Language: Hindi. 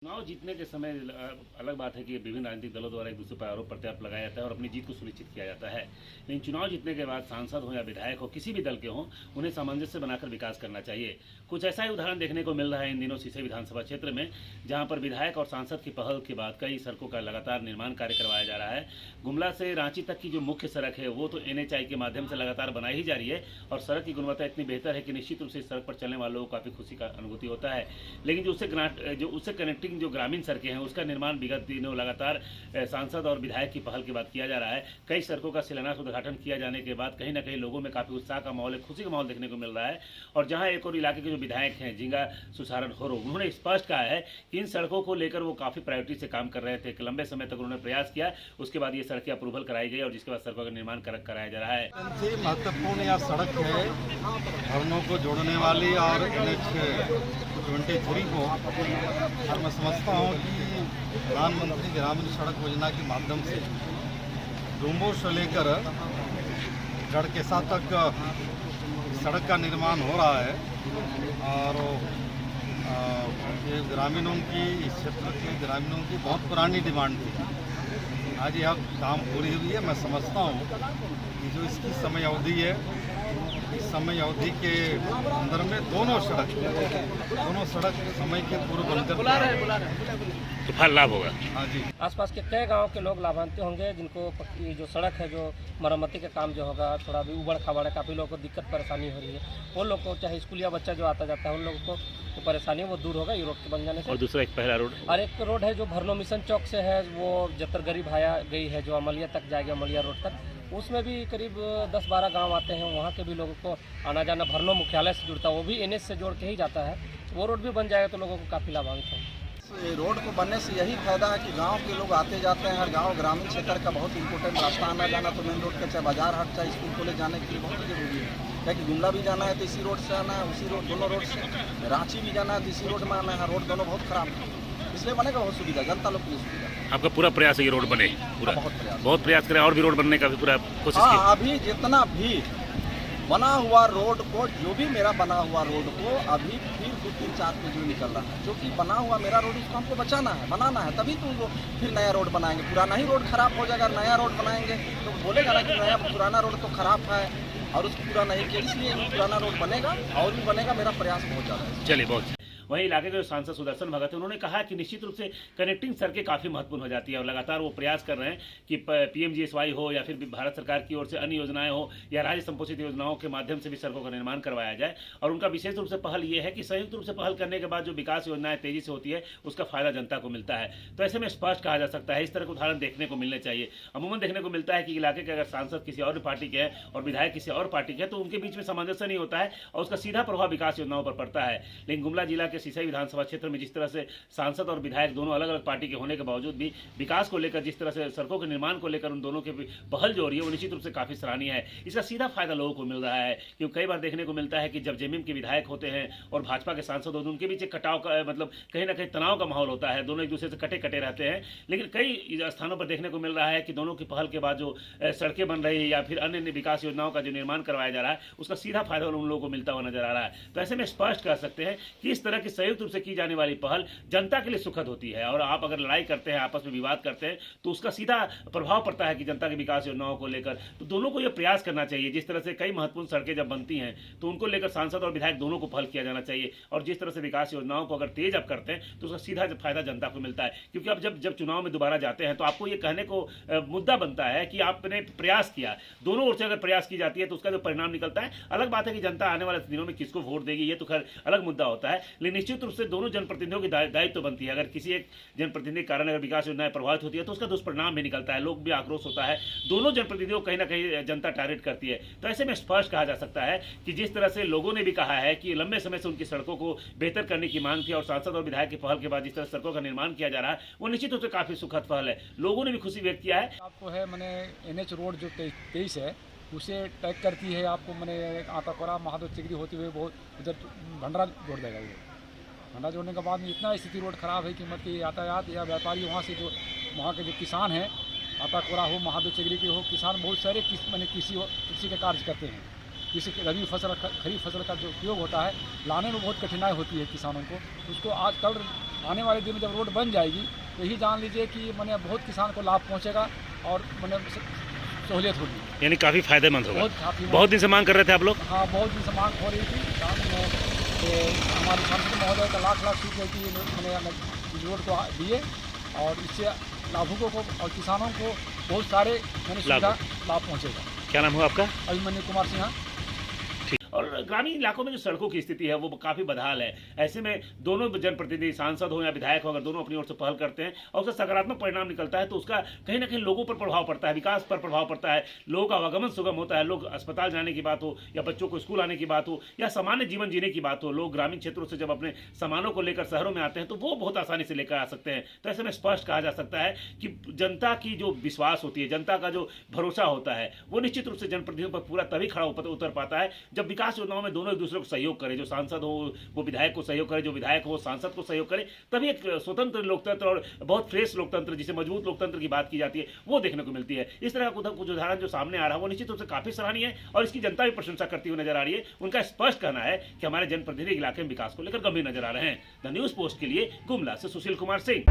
चुनाव जीतने के समय अलग बात है कि विभिन्न राजनीतिक दलों द्वारा एक दूसरे पर आरोप प्रत्यारोप लगाया जाता है और अपनी जीत को सुनिश्चित किया जाता है। लेकिन चुनाव जीतने के बाद सांसद हो या विधायक हो, किसी भी दल के हों, उन्हें सामंजस्य बनाकर विकास करना चाहिए। कुछ ऐसा ही उदाहरण देखने को मिल रहा है इन दिनों सीसई विधानसभा क्षेत्र में, जहां पर विधायक और सांसद की पहल के बाद कई सड़कों का लगातार निर्माण कार्य करवाया जा रहा है। गुमला से रांची तक की जो मुख्य सड़क है वो तो NHI के माध्यम से लगातार बनाई ही जा रही है और सड़क की गुणवत्ता इतनी बेहतर है कि निश्चित रूप से इस सड़क पर चलने वालों को काफ़ी खुशी का अनुभूति होता है। लेकिन जो उससे कनेक्टिंग जो ग्रामीण सड़कें हैं उसका निर्माण विगत दिनों लगातार सांसद और विधायक की पहल के बाद किया जा रहा है। कई सड़कों का शिलान्यास उद्घाटन किया जाने के बाद कहीं ना कहीं लोगों में काफ़ी उत्साह का माहौल, खुशी का माहौल देखने को मिल रहा है। और जहां एक और इलाके के जो विधायक हैं झींगा सुसारन होरो, उन्होंने स्पष्ट कहा है कि इन सड़कों को लेकर वो काफ़ी प्रायोरिटी से काम कर रहे थे। एक लंबे समय तक उन्होंने प्रयास किया, उसके बाद ये सड़कें अप्रूवल कराई गई और जिसके बाद सड़कों का निर्माण कराया जा रहा है। महत्वपूर्ण यह सड़क है धरनों को जोड़ने वाली और NH-23 को, और मैं समझता हूँ कि प्रधानमंत्री ग्रामीण सड़क योजना के माध्यम से डूम्बो से लेकर गढ़केसा तक सड़क का निर्माण हो रहा है। और ये ग्रामीणों की, इस क्षेत्र के ग्रामीणों की बहुत पुरानी डिमांड थी। आज यह काम पूरी हुई है। मैं समझता हूँ कि जो इसकी समय अवधि है, इस समय अवधि के अंदर में दोनों सड़क समय के पूर्व बनकर तो फल लाभ होगा। हाँ जी। आसपास के कई गांव के लोग लाभान्वित होंगे, जिनको पक्की जो सड़क है, जो मरम्मती का काम जो होगा, थोड़ा भी उबड़ खाबड़ है, काफ़ी लोगों को दिक्कत परेशानी हो रही है। उन लोग को, चाहे स्कूलिया बच्चा जो आता जाता है, उन लोगों को जो परेशानी है वो दूर होगा ये रोड के बन जाने से। और दूसरा एक पहला रोड और एक रोड है जो भरनो मिशन चौक से है, वो जतर गरीब भाया गई है, जो अमलिया तक जाएगी, अमलिया रोड तक। उसमें भी करीब 10-12 गांव आते हैं, वहाँ के भी लोगों को आना जाना भरनो मुख्यालय से जुड़ता है, वो भी NH से जोड़ के ही जाता है। वो रोड भी बन जाएगा तो लोगों को काफ़ी लाभान्वित होगा। रोड को बनने से यही फायदा है कि गांव के लोग आते जाते हैं। हर गांव ग्रामीण क्षेत्र का बहुत इंपॉर्टेंट रास्ता आना जाना, तो मेन रोड का चाहे बाजार हाट चाहे स्कूल कॉलेज जाने के लिए बहुत जरूरी है। क्या कि गुमला भी जाना है तो इसी रोड से आना है, उसी रोड, दोनों रोड से। रांची भी जाना है तो इसी रोड में आना है। रोड दोनों बहुत खराब है, इसलिए बनेगा बहुत सुविधा, जनता लोग के लिए सुविधा। आपका पूरा प्रयास है ये रोड बने, पूरा बहुत प्रयास करें और भी रोड बनने का भी पूरा कोशिश की। अभी जितना भी बना हुआ रोड को, जो भी मेरा बना हुआ रोड को अभी फिर 2-3-4 पे जो निकल रहा है, जो कि बना हुआ मेरा रोड, उसको हमको बचाना है, बनाना है, तभी तो वो फिर नया रोड बनाएंगे। पुराना ही रोड खराब हो जाएगा, नया रोड बनाएंगे तो बोलेगा ना कि नया पुराना रोड तो खराब है और उसको पूरा नहीं किया। इसलिए पुराना रोड बनेगा और भी बनेगा, मेरा प्रयास बहुत ज़्यादा है। चलिए, बहुत। वहीं इलाके के सांसद सुदर्शन भगत, उन्होंने कहा कि निश्चित रूप से कनेक्टिंग सड़कें काफ़ी महत्वपूर्ण हो जाती है और लगातार वो प्रयास कर रहे हैं कि PMGSY हो या फिर भारत सरकार की ओर से अन्य योजनाएं हो या राज्य संपोषित योजनाओं के माध्यम से भी सड़कों का निर्माण करवाया जाए। और उनका विशेष रूप से पहल ये है कि संयुक्त रूप से पहल करने के बाद जो विकास योजनाएं तेजी से होती है उसका फायदा जनता को मिलता है। तो ऐसे में स्पष्ट कहा जा सकता है, इस तरह के उदाहरण देखने को मिलने चाहिए। अमूमन देखने को मिलता है कि इलाके के अगर सांसद किसी और पार्टी के हैं और विधायक किसी और पार्टी के हैं तो उनके बीच में सामंजस्य नहीं होता है और उसका सीधा प्रभाव विकास योजनाओं पर पड़ता है। लेकिन गुमला जिला के सीसई विधानसभा में जिस तरह से सांसद और विधायक दोनों अलग अलग पार्टी के होने के बावजूद भी विकास को लेकर, जिस तरह से सड़कों के निर्माण को लेकर उन दोनों की पहल जो हो रही है वो निश्चित रूप से काफी सराहनीय है। इसका सीधा फायदा लोगों को मिल रहा है, क्योंकि कई बार देखने को मिलता है कि जब जेएमएम के विधायक होते हैं और भाजपा के सांसद होते हैं, उनके बीच एक कटाव का, मतलब कहीं ना कहीं तनाव का माहौल होता है, दोनों एक दूसरे से कटे रहते हैं। लेकिन कई स्थानों पर देखने को मिल रहा है कि दोनों की पहल के बाद जो सड़कें बन रही है या फिर अन्य विकास योजनाओं का जो निर्माण करवाया जा रहा है उसका सीधा फायदा उन लोगों को मिलता हुआ नजर आ रहा है। तो ऐसे में स्पष्ट कर सकते हैं कि इस तरह की संयुक्त रूप से की जाने वाली पहल जनता के लिए सुखद होती है। और आप अगर लड़ाई करते हैं, आपस में विवाद करते हैं, तो उसका सीधा प्रभाव पड़ता है कि जनता की विकास योजनाओं को लेकर। तो दोनों को यह प्रयास करना चाहिए, जिस तरह से कई महत्वपूर्ण सड़कें जब बनती हैं तो उनको लेकर सांसद और विधायक दोनों को पहल किया जाना चाहिए। और जिस तरह से विकास योजनाओं को अगर तेज अब करते हैं तो उसका सीधा फायदा जनता को मिलता है। क्योंकि अब जब चुनाव में दोबारा जाते हैं तो आपको यह कहने को मुद्दा बनता है कि आपने प्रयास किया। दोनों ओर से अगर प्रयास की जाती है तो उसका जो परिणाम निकलता है, अलग बात है कि जनता आने वाले दिनों में किसको वोट देगी, ये तो खैर अलग मुद्दा होता है। लेकिन निश्चित रूप से दोनों जनप्रतिनिधियों की दायित्व बनती है। अगर किसी एक जनप्रतिनिधि के कारण अगर विकास योजनाएं प्रभावित होती है तो उसका दुष्परिणाम भी निकलता है, लोग भी आक्रोश होता है, दोनों जनप्रतिनिधियों को कहीं ना कहीं जनता टारगेट करती है। तो ऐसे में स्पष्ट कहा जा सकता है कि जिस तरह से लोगों ने भी कहा है कि लंबे समय से उनकी सड़कों को बेहतर करने की मांग थी और सांसद और विधायक की पहल के बाद जिस तरह सड़कों का निर्माण किया जा रहा है वो निश्चित रूप से काफी सुखद पहल है। लोगों ने भी खुशी व्यक्त किया है। आपको है मैंने NH रोड जो 23 है उसे टैग करती है, आपको मैंने आताकोरा महादेव चिगरी होते हुए बहुत उधर भंडारा जोड़ देगा। वो भंडारा जोड़ने के बाद में इतना स्थिति रोड खराब है कि मत कि यातायात या व्यापारी वहाँ से जो वहाँ के जो किसान हैं, आताकोरा हो, महादेव चिगरी के हो, किसान बहुत सारे कृषि के कार्य करते हैं। किसी रबी फसल खरीफ फसल का जो उपयोग होता है लाने में बहुत कठिनाई होती है किसानों को। उसको आज कल आने वाले दिन में जब रोड बन जाएगी तो यही जान लीजिए कि मैंने बहुत किसान को लाभ पहुँचेगा और मैंने सहूलियत होगी, यानी काफ़ी फायदेमंद होगा। काफ़ी बहुत दिन से मांग कर रहे थे आप लोग? हाँ, बहुत दिन से मांग हो रही थी। हमारे सांसद महोदय का लाख शुक्र है कि मैंने रोड को दिए और इससे लाभुकों को और किसानों को बहुत सारे मैंने सुविधा लाभ पहुँचेगा। क्या नाम हुआ आपका? अभिमन्यु कुमार सिन्हा। और ग्रामीण इलाकों में जो सड़कों की स्थिति है वो काफ़ी बदहाल है। ऐसे में दोनों जनप्रतिनिधि, सांसद हो या विधायक हो, अगर दोनों अपनी ओर से पहल करते हैं और उसका सकारात्मक परिणाम निकलता है तो उसका कहीं ना कहीं लोगों पर प्रभाव पड़ता है, विकास पर प्रभाव पड़ता है, लोगों का आवागमन सुगम होता है, लोग अस्पताल जाने की बात हो या बच्चों को स्कूल आने की बात हो या सामान्य जीवन जीने की बात हो, लोग ग्रामीण क्षेत्रों से जब अपने सामानों को लेकर शहरों में आते हैं तो वो बहुत आसानी से लेकर आ सकते हैं। तो ऐसे में स्पष्ट कहा जा सकता है कि जनता की जो विश्वास होती है, जनता का जो भरोसा होता है, वो निश्चित रूप से जनप्रतिनिधियों पर पूरा तभी खड़ा उतर पाता है जब विकास योजनाओं में दोनों दूसरे को सहयोग करे। जो सांसद हो वो विधायक को सहयोग करे, जो विधायक हो सांसद को सहयोग करे, तभी एक स्वतंत्र लोकतंत्र और बहुत फ्रेश लोकतंत्र, जिसे मजबूत लोकतंत्र की बात की जाती है, वो देखने को मिलती है। इस तरह का कुछ उदाहरण जो सामने आ रहा है वो निश्चित रूप से काफी सराहनीय है और इसकी जनता भी प्रशंसा करती हुई नजर आ रही है। उनका स्पष्ट कहना है कि हमारे जनप्रतिनिधि इलाके में विकास को लेकर गंभीर नजर आ रहे हैं। द न्यूज पोस्ट के लिए गुमला से सुशील कुमार सिंह।